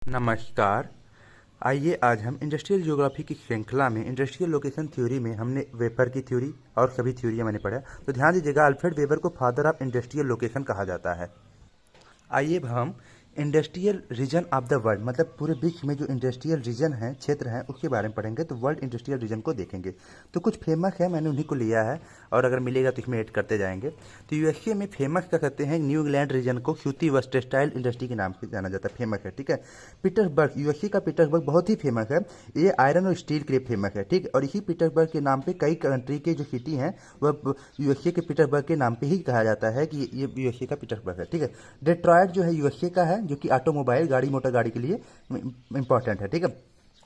नमस्कार। आइए आज हम इंडस्ट्रियल ज्योग्राफी की श्रृंखला में इंडस्ट्रियल लोकेशन थ्योरी में हमने वेबर की थ्योरी और सभी थ्योरियां मैंने पढ़ा। तो ध्यान दीजिएगा, अल्फ्रेड वेबर को फादर ऑफ इंडस्ट्रियल लोकेशन कहा जाता है। आइए अब हम industrial region of the world, मतलब पूरे विश्व में जो इंडस्ट्रियल रीजन है, क्षेत्र हैं, उसके बारे में पढ़ेंगे। तो वर्ल्ड इंडस्ट्रियल रीजन को देखेंगे। तो कुछ फेमस है, मैंने उन्हीं को लिया है और अगर मिलेगा तो इसमें ऐड करते जाएंगे। तो यूएसए में फेमस क्या कहते हैं, न्यू इंग्लैंड रीजन को ह्यूथी वेस्ट टेक्सटाइल इंडस्ट्री के नाम से जाना जाता है, फेमस है। ठीक है। पीटर्सबर्ग, यूएसए का पीटर्सबर्ग बहुत ही फेमस है। ये आयरन और स्टील के लिए फेमस है। ठीक है। और इसी पीटर्सबर्ग के नाम पे कई कंट्री के जो सिटी हैं वह यूएसए के पीटर्सबर्ग के नाम पे ही कहा जाता है कि ये यूएसए का पीटर्सबर्ग है। ठीक है। डेट्रॉयट जो है यूएसए का है, जो कि ऑटोमोबाइल गाड़ी मोटर गाड़ी के लिए इंपॉर्टेंट है। ठीक है,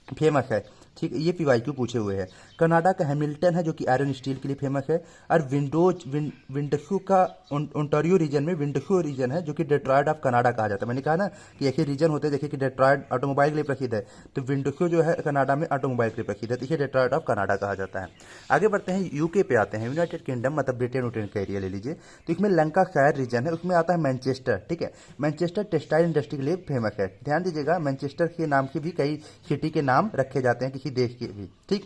फेमस है। ठीक, ये पीवाईक्यू पूछे हुए हैं। कनाडा का हैमिल्टन है, जो कि आयरन स्टील के लिए फेमस है। और विंडसू का ओंटारियो रीजन में विंडसू रीजन है, जो कि डेट्रॉयट ऑफ कनाडा कहा जाता है। मैंने कहा ना कि ऐसे रीजन होते हैं, देखिए कि डेट्रॉयट ऑटोमोबाइल के लिए प्रसिद्ध है, तो विंडसू जो है कनाडा में ऑटोमोबाइल के लिए प्रसिद्ध है, तो इसे डेट्रॉयट ऑफ कनाडा कहा जाता है। आगे बढ़ते हैं, यूके पे आते हैं, यूनाइटेड किंगडम, मतलब ब्रिटेन उटेन का एरिया ले लीजिए। तो इसमें लंकाशायर रीजन है, उसमें आता है मैनचेस्टर। ठीक है। मैनचेस्टर टेक्सटाइल इंडस्ट्री के लिए फेमस है। ध्यान दीजिएगा, मैनचेस्टर के नाम से भी कई सिटी के नाम रखे जाते हैं, किसी देश के भी। ठीक।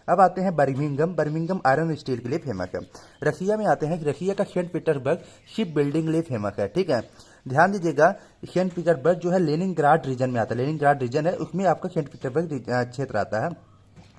अब आते हैं बर्मिंघम। बर्मिंघम आयरन स्टील के लिए फेमस है। रशिया में आते हैं, रशिया का सेंट पीटर्सबर्ग शिप बिल्डिंग के लिए फेमस है। ठीक है। ध्यान दीजिएगा, सेंट पीटर्सबर्ग जो है लेनिनग्राड रीजन में आता है, लेनिनग्राड रीजन है, उसमें आपका सेंट पीटर्सबर्ग क्षेत्र आता है,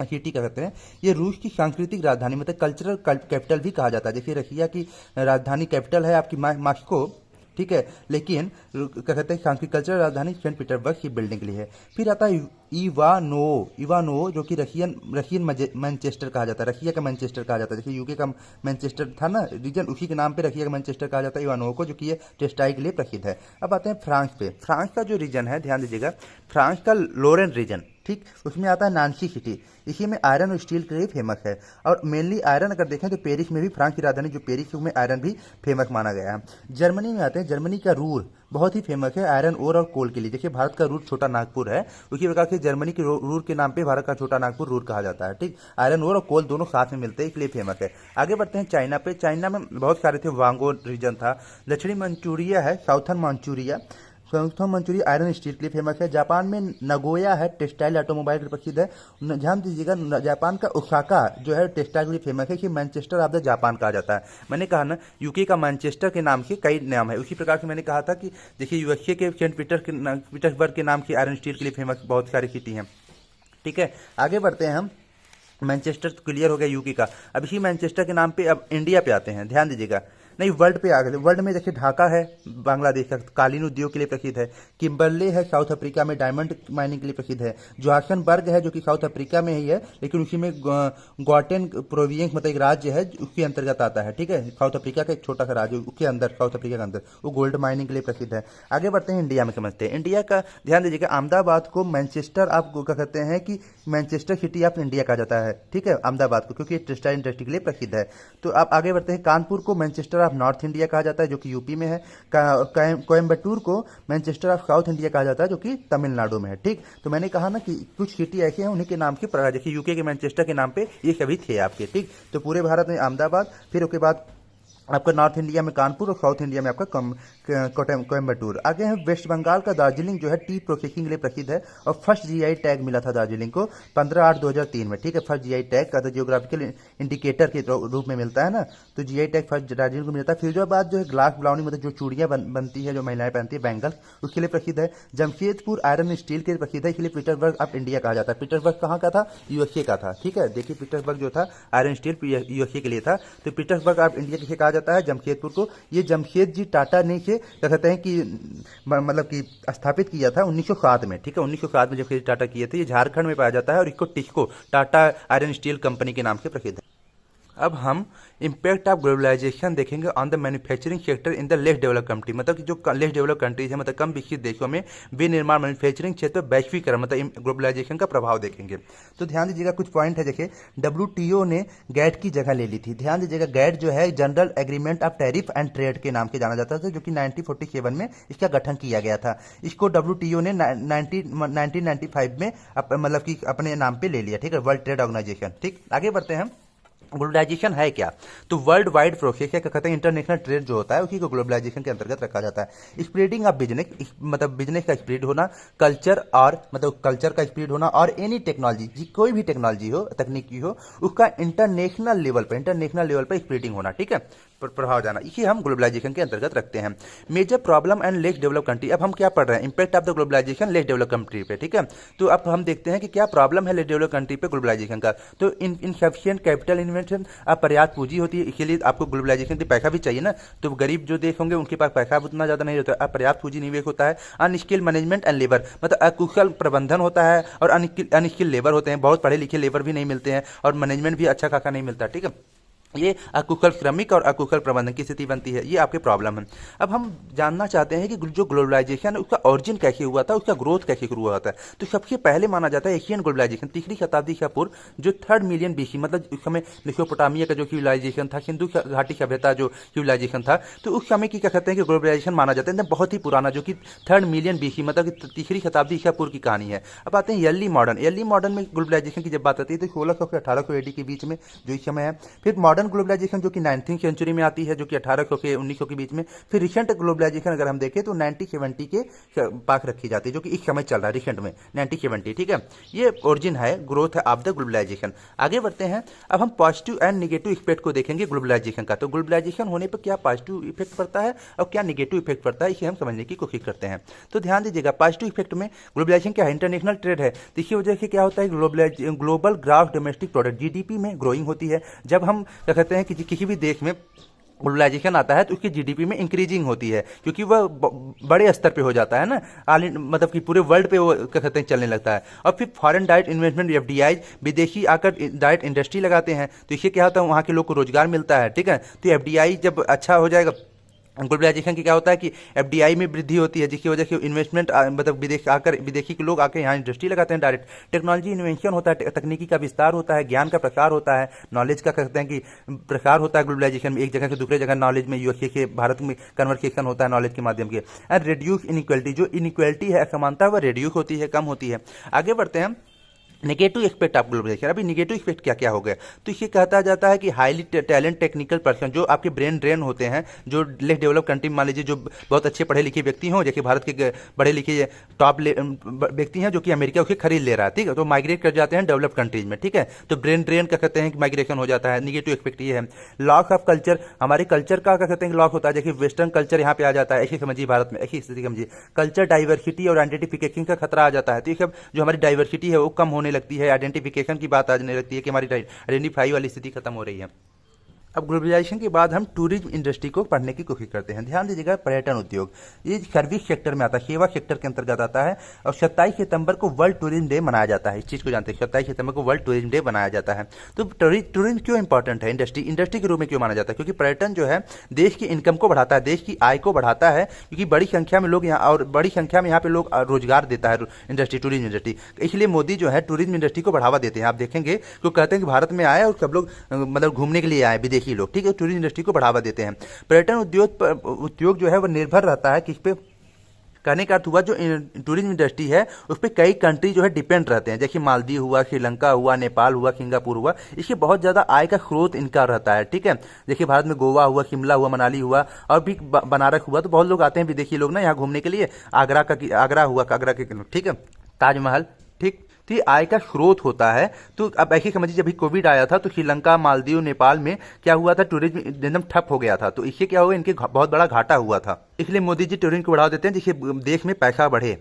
सिटी कह सकते हैं। ये रूस की सांस्कृतिक राजधानी, मतलब कल्चरल कैपिटल भी कहा जाता है। देखिए रशिया की राजधानी कैपिटल है आपकी मॉस्को। ठीक है। लेकिन क्या कहते हैं, सांस्कृतिक कल्चरल राजधानी सेंट पीटर्सबर्ग की बिल्डिंग के लिए है। फिर आता है इवानोवो, जो कि रशियन रशियन मैनचेस्टर कहा जाता है, रशिया का मैनचेस्टर कहा जाता है। देखिए यूके का मैनचेस्टर था ना रीजन, उसी के नाम पे रशिया का मैनचेस्टर कहा जाता है इवानोवो को, जो कि ये टेक्सटाइल के लिए प्रसिद्ध है। अब आते हैं फ्रांस पे। फ्रांस का जो रीजन है, ध्यान दीजिएगा, फ्रांस का लोरेन रीजन, ठीक, उसमें आता है नानसी सिटी। इसी में आयरन और स्टील के लिए फेमस है। और मेनली आयरन अगर देखें तो पेरिस में भी, फ्रांस की राजधानी जो पेरिस है, उसमें आयरन भी फेमस माना गया है। जर्मनी में आते हैं, जर्मनी का रूर बहुत ही फेमस है आयरन ओर और कोल के लिए। देखिए भारत का रूर छोटा नागपुर है, उसी प्रकार से जर्मनी के रूर के नाम पे भारत का छोटा नागपुर रूर कहा जाता है। ठीक, आयरन ओर और कोल दोनों साथ में मिलते हैं, इसलिए फेमस है। आगे बढ़ते हैं चाइना पे। चाइना में बहुत सारे थे, वांगो रीजन था, दक्षिणी मंचूरिया है, southern Manchuria, southern Manchuria iron steel के लिए फेमस है। जापान में नगोया है, टेक्सटाइल ऑटोमोबाइल के लिए प्रसिद्ध है। ध्यान दीजिएगा, जापान का ओसाका जो है टेक्सटाइल के लिए फेमस है, कि मैनचेस्टर ऑफ द जापान कहा जाता है। मैंने कहा ना यूके का मैनचेस्टर के नाम से कई नाम है, उसी प्रकार से मैंने कहा था कि देखिए यूएसए के सेंट पीटर्सबर्ग के नाम से आयरन स्टील के लिए फेमस बहुत सारी सिटी हैं। ठीक है। आगे बढ़ते हैं हम, मैनचेस्टर तो क्लियर हो गया यूके का। अब इसी मैनचेस्टर के नाम पे अब इंडिया पे आते हैं। ध्यान दीजिएगा, नहीं वर्ल्ड पे आ गए। वर्ल्ड में देखिए ढाका है, बांग्लादेश का कालीन उद्योग के लिए प्रसिद्ध है। किम्बरले है, साउथ अफ्रीका में डायमंड माइनिंग के लिए प्रसिद्ध है। जोहान्सबर्ग है, जो कि साउथ अफ्रीका में ही है, लेकिन उसी में गॉटेन प्रोविंस, मतलब एक राज्य है, उसके अंतर्गत आता है। ठीक है। साउथ अफ्रीका का एक छोटा सा राज्य, उसके अंदर, साउथ अफ्रीका के अंदर, वो गोल्ड माइनिंग के लिए प्रसिद्ध है। आगे बढ़ते हैं, इंडिया में समझते हैं। इंडिया का ध्यान दीजिएगा, अहमदाबाद को मैनचेस्टर आप क्या कहते हैं कि मैनचेस्टर सिटी ऑफ इंडिया कहा जाता है। ठीक है, अहमदाबाद को, क्योंकि टेक्सटाइल इंडस्ट्री के लिए प्रसिद्ध है। तो आप आगे बढ़ते हैं, कानपुर को मैनचेस्टर ऑफ नॉर्थ इंडिया कहा जाता है, जो कि यूपी में है। कोयम्बटूर को मैनचेस्टर ऑफ साउथ इंडिया कहा जाता है, जो कि तमिलनाडु में है। ठीक, तो मैंने कहा ना कि कुछ सिटी ऐसे हैं उन्हीं के नाम से, देखिए यूके के मैनचेस्टर के नाम पे ये सभी थे आपके। ठीक, तो पूरे भारत में अहमदाबाद, फिर उसके बाद आपका नॉर्थ इंडिया में कानपुर और साउथ इंडिया में आपका कोयम्बटूर। आगे है वेस्ट बंगाल का दार्जिलिंग, जो है टी प्रोसेसिंग के लिए प्रसिद्ध है, और फर्स्ट जीआई टैग मिला था दार्जिलिंग को 15/8/2003 में। ठीक है, फर्स्ट जीआई टैग का जियोग्राफिकल इंडिकेटर के रूप में मिलता है ना, तो जीआई टैग फर्स्ट दार्जिलिंग को मिलता है। फिरोजाबाद जो है ग्लास ब्लाउनी, मतलब जो चूड़ियां बनती है, जो महिलाएं पहनती है, बैंगल, उसके लिए प्रसिद्ध है। जमशेदपुर आयरन स्टील के लिए प्रसिद्ध है, इसलिए पीटर्सबर्ग ऑफ इंडिया कहा जाता है। पीटर्सबर्ग कहाँ का था, यूएसए का था। ठीक है, देखिए पीटर्सबर्ग जो था आयरन स्टील यूएसए के लिए था, तो पीटर्सबर्ग ऑफ इंडिया किसे कहा जाता है, जमशेदपुर को। ये जमशेद टाटा ने से क्या कहते हैं कि मतलब कि स्थापित किया था 1907 में। ठीक है, 1907 में जब टाटा किए थे। ये झारखंड में पाया जाता है, और इसको TISCO Tata iron steel company के नाम से प्रसिद्ध है। अब हम इम्पैक्ट ऑफ ग्लोबलाइजेशन देखेंगे on the manufacturing sector in the less develop country, मतलब कि जो लेस डेवलप कंट्रीज है, मतलब कम विकसित देशों में विनिर्माण मैन्युफैक्चरिंग क्षेत्र वैश्वीकरण, मतलब ग्लोबलाइजेशन का प्रभाव देखेंगे। तो ध्यान दीजिएगा, कुछ पॉइंट है। देखिए WTO ने गैट की जगह ले ली थी। ध्यान दीजिएगा, गैट जो है general agreement of tariff and trade के नाम से जाना जाता था, जो कि 1947 में इसका गठन किया गया था। इसको WTO ने 1995 में मतलब कि अपने नाम पे ले लिया। ठीक है, वर्ल्ड ट्रेड ऑर्गेनाइजेशन। ठीक, आगे बढ़ते हैं। ग्लोबलाइजेशन है क्या? तो वर्ल्ड वाइड प्रोसेस है, क्या कहते हैं, इंटरनेशनल ट्रेड जो होता है उसी को ग्लोबलाइजेशन के अंतर्गत रखा जाता है। स्प्रेडिंग ऑफ बिजनेस, मतलब बिजनेस का स्प्रेड होना, कल्चर और मतलब कल्चर का स्प्रेड होना, और एनी टेक्नोलॉजी, कोई भी टेक्नोलॉजी हो, तकनीकी हो, उसका इंटरनेशनल लेवल पर स्प्रेडिंग होना, ठीक है, प्रभाव जाना, इसे हम ग्लोबलाइजेशन के अंतर्गत रखते हैं। Major problem and less develop country, अब हम क्या पढ़ रहे हैं, impact of the globalization less develop country पे, ठीक है। तो अब हम देखते हैं कि क्या प्रॉब्लम है लेस डेवलप कंट्री पे ग्लोबलाइजेशन का। तो इनसफिशिएंट कैपिटल इन्वेंशन, अपर्याप्त पूंजी होती है, इसलिए आपको ग्लोबलाइजेशन के पैसा भी चाहिए ना, तो गरीब जो देश होंगे उनके पास पैसा उतना ज्यादा नहीं होता है, अपर्याप्त पूंजी निवेश होता है। अनस्किल मैनेजमेंट एंड लेबर, मतलब अकुशल प्रबंधन होता है, और अनस्किल लेबर होते हैं, बहुत पढ़े लिखे लेबर भी नहीं मिलते हैं, और मैनेजमेंट भी अच्छा खासा नहीं मिलता, ठीक है। ये अकुशल श्रमिक और अकुशल प्रबंधन की स्थिति बनती है, ये आपके प्रॉब्लम है। अब हम जानना चाहते हैं कि जो ग्लोबलाइजेशन है उसका ओरिजिन कैसे हुआ था, उसका ग्रोथ कैसे शुरू हुआ था। तो सबसे पहले माना जाता है एशियन ग्लोबलाइजेशन 3री शताब्दी का पूर्व, जो 3rd मिलियन बीसी, मतलब उस समय मेसोपोटामिया का जो सिविलाइजेशन था, सिंधु घाटी सभ्यता जो सिविलाइजेशन था, तो उस समय की क्या कहते हैं कि ग्लोबलाइजेशन माना जाता है बहुत ही पुराना, जो कि 3rd मिलियन बीसी, मतलब 3री शताब्दी ईसा पूर्व की कहानी है। अब आते हैं अर्ली मॉडर्न में ग्लोबलाइजेशन की जब बात आती है तो 1600 से 1800 एडी के बीच में जो इस समय है। फिर मॉडर्न ग्लोबलाइजेशन जो कि 19वीं सेंचुरी में आती है, जो कि 1800 के 1900 के बीच में। फिर रिसेंट ग्लोबलाइजेशन अगर हम देखें तो 1970 के पास रखी जाती है, जो कि इस समय चल रहा है रिसेंट में 1970, ठीक है। ये ओरिजिन है, ग्रोथ है ऑफ द ग्लोबलाइजेशन। आगे बढ़ते हैं, अब हम पॉजिटिव एंड निगेटिव इफेक्ट को देखेंगे ग्लोबलाइजेशन का। तो ग्लोबलाइजेशन होने पर क्या पॉजिटिव इफेक्ट पड़ता है और क्या निगेटिव इफेक्ट पड़ता है, इसे हम समझने की कोशिश करते हैं। तो ध्यान दीजिएगा, पॉजिटिव इफेक्ट में ग्लोबलाइजेशन क्या है, इंटरनेशनल ट्रेड है, तो इसी वजह से क्या होता है, global gross domestic product GDP में ग्रोइंग होती है। जब हम क्या कहते हैं कि किसी भी देश में ग्लोबलाइजेशन आता है तो उसकी जीडीपी में इंक्रीजिंग होती है, क्योंकि वह बड़े स्तर पे हो जाता है ना, मतलब कि पूरे वर्ल्ड पे वो क्या कहते हैं चलने लगता है। और फिर फॉरेन डायरेक्ट इन्वेस्टमेंट, एफडीआई, विदेशी आकर डायरेक्ट इंडस्ट्री लगाते हैं, तो इससे क्या होता है, वहाँ के लोग को रोजगार मिलता है, ठीक है। तो एफडीआई जब अच्छा हो जाएगा, ग्लोबलाइजेशन की क्या होता है कि एफडीआई में वृद्धि होती है, जिसकी वजह से इन्वेस्टमेंट मतलब विदेशी के लोग आकर यहाँ इंडस्ट्री लगाते हैं डायरेक्ट। टेक्नोलॉजी इन्वेंशन होता है, तकनीकी का विस्तार होता है, ज्ञान का प्रसार होता है, नॉलेज का कहते हैं कि प्रसार होता है ग्लोबलाइजेशन में, एक जगह से दूसरे जगह नॉलेज में, यूएसए के भारत में कन्वर्सेशन होता है नॉलेज के माध्यम से। एंड रिड्यूस इनइक्वलिटी, जो इनइक्वलिटी है, असमानता, वह रिड्यूस होती है, कम होती है। आगे बढ़ते हैं, नेगेटिव एक्सपेक्ट ऑफ ग्लोबलाइजेशन। अभी नेगेटिव एक्सपेक्ट क्या क्या हो गया, तो इसे कहता जाता है कि हाईली टैलेंट टेक्निकल पर्सन, जो आपके ब्रेन ड्रेन होते हैं, जो लेस डेवलप कंट्री, मान लीजिए जो बहुत अच्छे पढ़े लिखे व्यक्ति हों, जैसे भारत के पढ़े लिखे टॉप व्यक्ति हैं, जो कि अमेरिका उसे खरीद ले रहा है, ठीक है, तो माइग्रेट कर जाते हैं डेवलप कंट्रीज में, ठीक है। तो ब्रेन ड्रेन का कहते हैं कि माइग्रेशन हो जाता है। निगेटिव एक्सपेक्ट ये है। लॉस ऑफ कल्चर, हमारे कल्चर का कहते हैं कि लॉस होता है, जैसे वेस्टर्न कल्चर यहाँ पे आ जाता है, ऐसी समझिए भारत में, ऐसी स्थिति समझिए। कल्चर डाइवर्सिटी और आइडेंटिफिकेशन का खतरा आ जाता है, तो ये सब जो हमारी डाइवर्सिटी है वो कम होने लगती है, आइडेंटिफिकेशन की बात आने लगती है कि हमारी आइडेंटिफाई वाली स्थिति खत्म हो रही है। अब ग्लोबलाइजेशन के बाद हम टूरिज्म इंडस्ट्री को पढ़ने की कोशिश करते हैं। ध्यान दीजिएगा, पर्यटन उद्योग ये सर्विस सेक्टर में आता है, सेवा सेक्टर के अंतर्गत आता है, और 27 सितंबर को वर्ल्ड टूरिज्म डे मनाया जाता है। इस चीज को जानते हैं, 27 सितंबर को वर्ल्ड टूरिज्म डे मनाया जाता है। तो टूरिज्म क्यों इंपॉर्टेंट है, इंडस्ट्री के रूप में क्यों माना जाता है, क्योंकि पर्यटन जो है देश की इनकम को बढ़ाता है, देश की आय को बढ़ाता है, क्योंकि बड़ी संख्या में लोग यहाँ, और बड़ी संख्या में यहाँ पे लोग रोजगार देता है इंडस्ट्री, टूरिज्म इंडस्ट्री। इसलिए मोदी जो है टूरिज्म इंडस्ट्री को बढ़ावा देते हैं। आप देखेंगे तो कहते हैं कि भारत में आए और सब लोग मतलब घूमने के लिए आए, विदेशी लोग, ठीक है, टूरिज्म इंडस्ट्री को बढ़ावा देते हैं। पर्यटन उद्योग जो है वो निर्भर रहता है किस पे, कहने का अर्थ हुआ जो टूरिज्म इंडस्ट्री है उस पर कई कंट्री जो है डिपेंड रहते हैं, जैसे मालदीव हुआ, श्रीलंका हुआ, नेपाल हुआ, सिंगापुर हुआ, इससे बहुत ज़्यादा आय का स्रोत इनका रहता है, ठीक है। देखिए भारत में गोवा हुआ, शिमला हुआ, मनाली हुआ, और भी बनारस हुआ, तो बहुत लोग आते हैं विदेशी लोग ना यहाँ घूमने के लिए। आगरा हुआ, आगरा के, ठीक है, ताजमहल, ठीक, तो ये आय का स्रोत होता है। तो अब ऐसे समझिए, जब भी कोविड आया था तो श्रीलंका, मालदीव, नेपाल में क्या हुआ था, टूरिज्म एकदम ठप हो गया था, तो इससे क्या हुआ, इनके बहुत बड़ा घाटा हुआ था। इसलिए मोदी जी टूरिज्म को बढ़ावा देते हैं, जिससे देश में पैसा बढ़े।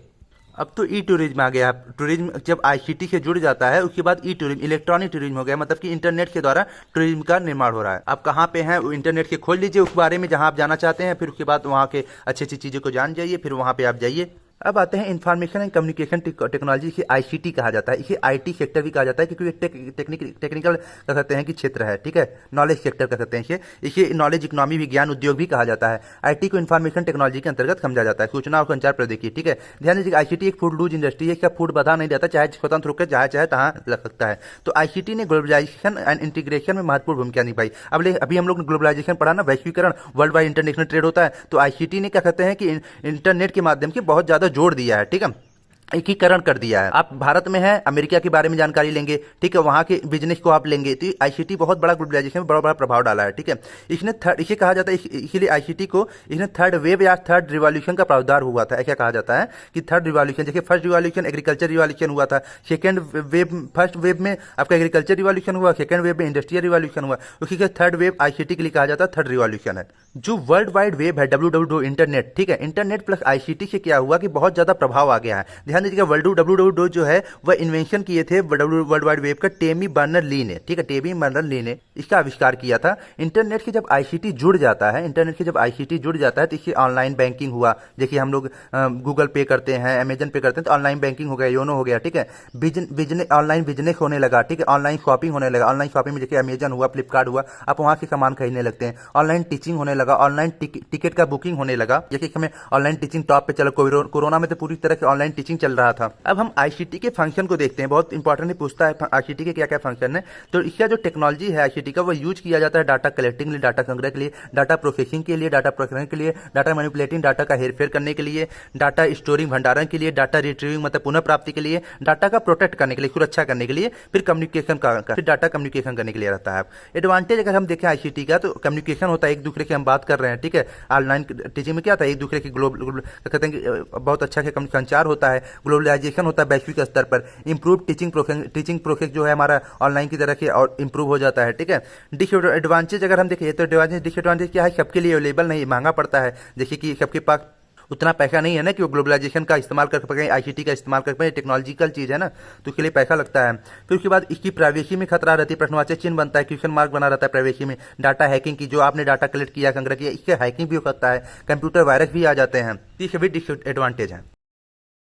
अब तो ई टूरिज्म आ गया। टूरिज्म जब आईसीटी से जुड़ जाता है उसके बाद ई टूरिज्म, इलेक्ट्रॉनिक टूरिज्म हो गया, मतलब कि इंटरनेट के द्वारा टूरिज्म का निर्माण हो रहा है। आप कहाँ पे हैं, इंटरनेट के खोल लीजिए उस बारे में जहाँ आप जाना चाहते हैं, फिर उसके बाद वहाँ के अच्छी अच्छी चीज़ों को जान जाइए, फिर वहाँ पे आप जाइए। अब आते हैं इंफॉर्मेशन एंड कम्युनिकेशन टेक्नोलॉजी, इसे आईसीटी कहा जाता है, इसे आईटी सेक्टर भी कहा जाता है, क्योंकि टेक्निकल कह सकते हैं कि क्षेत्र है, ठीक है, नॉलेज सेक्टर कह सकते हैं इसे नॉलेज इकोनॉमी, विज्ञान उद्योग भी कहा जाता है। आईटी को इंफॉर्मेशन टेक्नोलॉजी के अंतर्गत समझा जाता है, सूचना और संचार प्रौद्योगिकी, ठीक है। ध्यान दीजिए, आईसीटी एक फूड लूज इंडस्ट्री है, इसका फूड बधा नहीं जाता, चाहे स्वतंत्र होकर चाहे तहाँ लग सकता है। तो आईसीटी ने ग्लोबलाइजेशन एंड इंटीग्रेशन में महत्वपूर्ण भूमिका निभाई। अब अभी हम लोग ने ग्लोबलाइजेशन पढ़ा ना, वैश्वीकरण, वर्ल्ड वाइड इंटरनेशनल ट्रेड होता है, तो आईसीटी ने क्या कहते हैं कि इंटरनेट के माध्यम से बहुत ज्यादा जोड़ दिया है, ठीक है, एकीकरण कर दिया है। आप भारत में हैं, अमेरिका के बारे में जानकारी लेंगे, ठीक है, वहाँ के बिजनेस को आप लेंगे, तो आईसीटी बहुत बड़ा ग्लोबलाइजेशन में बड़ा बड़ा प्रभाव डाला है, ठीक है। इसने थर्ड, इसे कहा जाता है, इसीलिए आईसीटी को इसने थर्ड वेव या थर्ड रिवॉल्यूशन का प्रावधान हुआ था, ऐसा कहा जाता है कि थर्ड रिवॉल्यूशन, देखिए फर्स्ट रिवॉल्यूशन एग्रीकल्चर रिवॉल्यूशन हुआ था, सेकेंड वेव, फर्स्ट वेव में आपका एग्रीकल्चर रिवॉल्यूशन हुआ, सेकेंड वेव में इंडस्ट्रियल रिवॉल्यूशन हुआ, उसी के थर्ड वेव आईसीटी के लिए कहा जाता है थर्ड रिवॉल्यूशन है। जो वर्ल्ड वाइड वेब है डब्ल्यू इंटरनेट, ठीक है, इंटरनेट प्लस आईसीटी से क्या हुआ कि बहुत ज्यादा प्रभाव आ गया है। ध्यान दीजिएगा, डब्ल्यू जो है वह इन्वेंशन किए थे वर्ल्ड वाइड वेब का टेमी बर्नर ली ने, ठीक है, टेमी बर्नर ली ने इसका आविष्कार किया था। इंटरनेट के जब आईसीटी जुड़ जाता है, इंटरनेट के जब आईसीटी जुड़ जाता है तो इससे ऑनलाइन बैंकिंग हुआ, देखिए हम लोग गूगल पे करते हैं, अमेजन पे करते हैं, तो ऑनलाइन बैंकिंग हो गया, योनो हो गया, ठीक है, बिजनेस ऑनलाइन बिजनेस होने लगा, ठीक है, ऑनलाइन शॉपिंग होने लगा, ऑनलाइन शॉपिंग में जैसे अमेजन हुआ, फ्लिपकार्ट हुआ, आप वहां से सामान खरीदने लगते हैं, ऑनलाइन टीचिंग होने लगा, ऑनलाइन टिकट का बुकिंग होने लगा, जैसे हमें ऑनलाइन टीचिंग टॉप पे चला, कोरोना में तो पूरी तरह से ऑनलाइन टीचिंग चल रहा था। अब हम आईसीटी के फंक्शन को देखते हैं, बहुत इंपॉर्टेंट पूछता है आईसीटी के क्या क्या फंक्शन है। तो इसका जो टेक्नोलॉजी है आईसीटी का, वो यूज किया जाता है डाटा कलेक्टिंग के लिए, डाटा संग्रह के लिए, डाटा प्रोसेसिंग के लिए, डाटा प्रसंस्करण के लिए, डाटा मैनिपुलेटिंग, डाटा का हेरफेर करने के लिए, डाटा स्टोरिंग भंडारण के लिए, डाटा रिट्रीविंग मतलब पुनः प्राप्ति के लिए, डाटा का प्रोटेक्ट करने के लिए, सुरक्षा करने के लिए, फिर कम्युनिकेशन का फिर डाटा कम्युनिकेशन करने के लिए रहता है। एडवांटेज अगर हम देखें आईसीटी का, तो कम्युनिकेशन होता है, एक दूसरे की हम बात कर रहे हैं, ठीक है, ऑनलाइन टीचिंग में क्या था, एक दूसरे की ग्लोबल कहते हैं कि बहुत अच्छा संचार होता है, ग्लोबलाइजेशन होता है वैश्विक स्तर पर, इंप्रूव टीचिंग प्रोसेस जो है हमारा ऑनलाइन की तरह से और इंप्रूव हो जाता है, ठीक है। डिसएडवांटेज अगर हम देखें तो डिसएडवांटेज क्या है, सबके लिए अवेलेबल नहीं, महंगा पड़ता है, जैसे कि सबके पास उतना पैसा नहीं है ना कि वो ग्लोबलाइजेशन का इस्तेमाल कर पाए, आईसीटी का इस्तेमाल कर पाए, टेक्नोलॉजिकल चीज़ है ना, तो उसके लिए पैसा लगता है। फिर उसके बाद इसकी प्राइवेसी में खतरा रहती है, प्रश्नवाचक चिन्ह बनता है, क्वेश्चन मार्क बना रहता है प्राइवेसी में। डाटा हैकिंग की, जो आपने डाटा कलेक्ट किया, संग्रह किया, इससे हैकिंग भी हो सकता है, कंप्यूटर वायरस भी आ जाते हैं, ये सभी डिसएडवांटेज हैं।